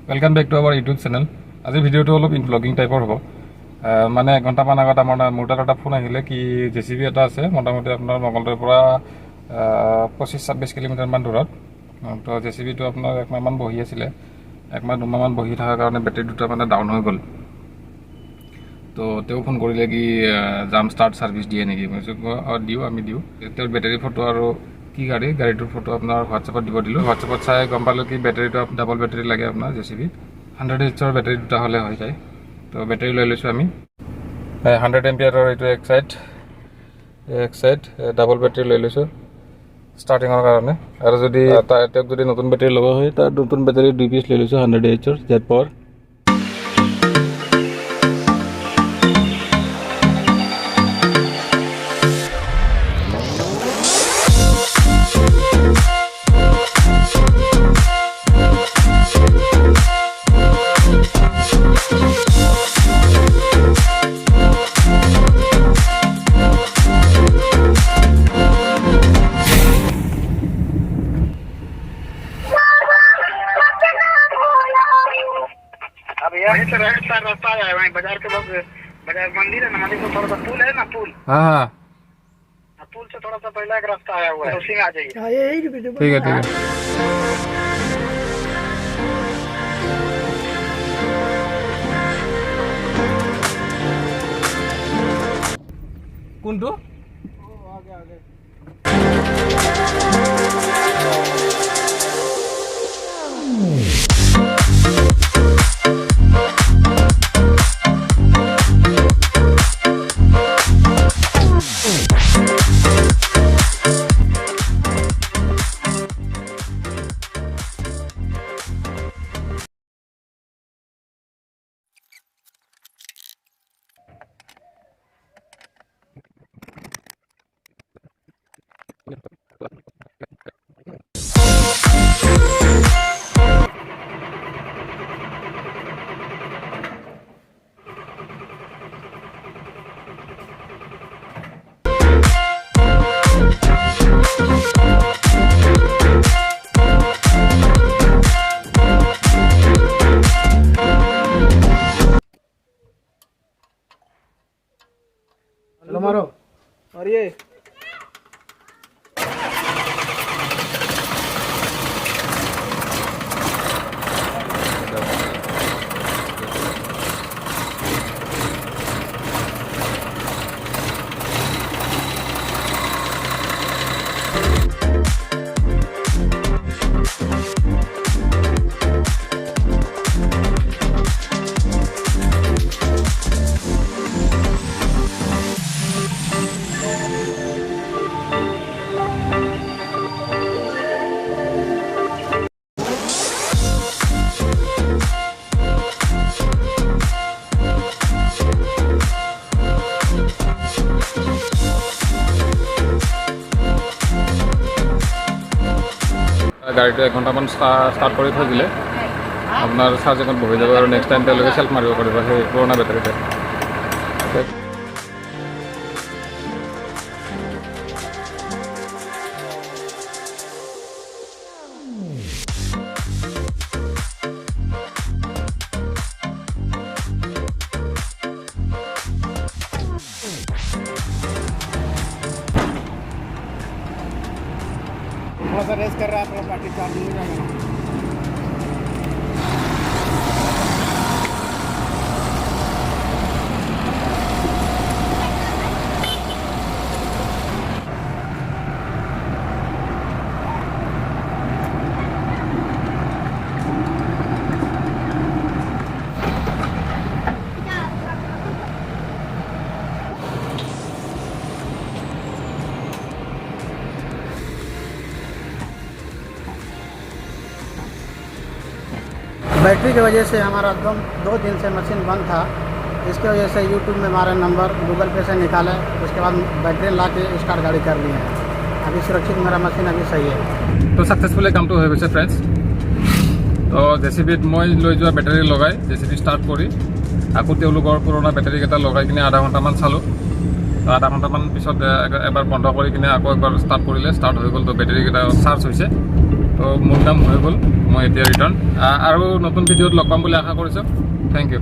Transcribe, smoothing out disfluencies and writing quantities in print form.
Welcome back to our YouTube channel. আজি ভিডিওটো অলপ ব্লগিং টাইপৰ হ'ব মানে 1 ঘণ্টামান আগত আমাৰ মোটাৰ এটা ফোন আহিলে কি জেসিবি এটা আছে মোটামুটি আপোনাৰ মঙ্গলদৈৰ পৰা 25-26 কিলোমিটাৰ মান দূৰত তো জেসিবিটো আপোনাৰ এক মাহমান বহি আছিল এক মাহ দুমাহমান বহি থকাৰ কাৰণে বেটাৰী দুটা মানে ডাউন হৈ গ'ল তো তেও ফোন কৰিলে কি জাম্পষ্টাৰ্ট সাৰ্ভিস দিয়ে নেকি মই দিও আমি দিও তেও বেটাৰী ফটো আৰু কি গাড়ীটোৰ ফটো আপোনাৰ হোৱাটছএপত দিব দিলো হোৱাটছএপত চাই গম পালো কি বেটাৰীটো ডাবল বেটাৰী লাগে আপোনাৰ জেসিবি 100 এইচৰ বেটাৰী দুটা হলে হৈ যায় তো বেটাৰী লৈ লৈছো আমি 100 এম্পিয়াৰৰ এইটো এক সাইড ডাবল বেটাৰী লৈ লৈছো স্টাৰ্টিংৰ কাৰণে আৰু যদি তাতেক যদি নতুন বেটাৰী লব হয় তাৰ নতুন বেটাৰী 2 পিস লৈ লৈছো 100 এইচৰ জেড পাৱাৰ वहीं से रास्ता है वहीं बाजार के पास बाजार मंदिर है ना मंदिर से थोड़ा सा पुल है ना पुल हाँ पुल से थोड़ा सा पहले एक रास्ता आया हुआ है उसी में आ जाइए ठीक है কোনটো আগে चलो मारो और ये গাড়ীটো 1 ঘণ্টামান ষ্টাৰ্ট কৰি থৈ দিলে আপোনাৰ চাৰ্জিঙত বহি যাব আৰু নেক্সট টাইম তেওঁলোকে সেল্ফ মাৰিব পাৰিব সেই পুৰণা বেটাৰীতে थोड़ा सा रेस कर रहा है अपना पार्टी चार्जिंग में जाएगा बैटरी की वजह से हमारा 2 दिन से मशीन बंद था इसके वजह से यूट्यूब में हमारा नंबर गूगल पे से निकाला उसके बाद बैटरी ला के स्टार्ट गाड़ी कर लिए हैं अभी सुरक्षित मेरा मशीन अभी सही है तो सक्सेसफुली कामটো হৈ গৈছে फ्रेंड्स तो जेसीबीत মই লৈ যোৱা বেটাৰী লগাই जेसीबी স্টাৰ্ট কৰি আকৌ তেওঁলোকৰ পুৰণা বেটাৰী কেইটা লগাই কিনে আধা ঘণ্টামান চালো আধা ঘণ্টামান পিছত এবাৰ বন্ধ কৰি কিনে আকৌ একবাৰ স্টাৰ্ট কৰিলে স্টাৰ্ট হৈ গ'ল তো বেটাৰী কেইটা চাৰ্জ হৈছে তো তো মোৰ কাম হৈ গ'ল, মই এতিয়া ৰিটাৰ্ণ আৰু নতুন ভিডিঅ'ত লগ পাম বুলি আশা কৰিছোঁ। Thank you.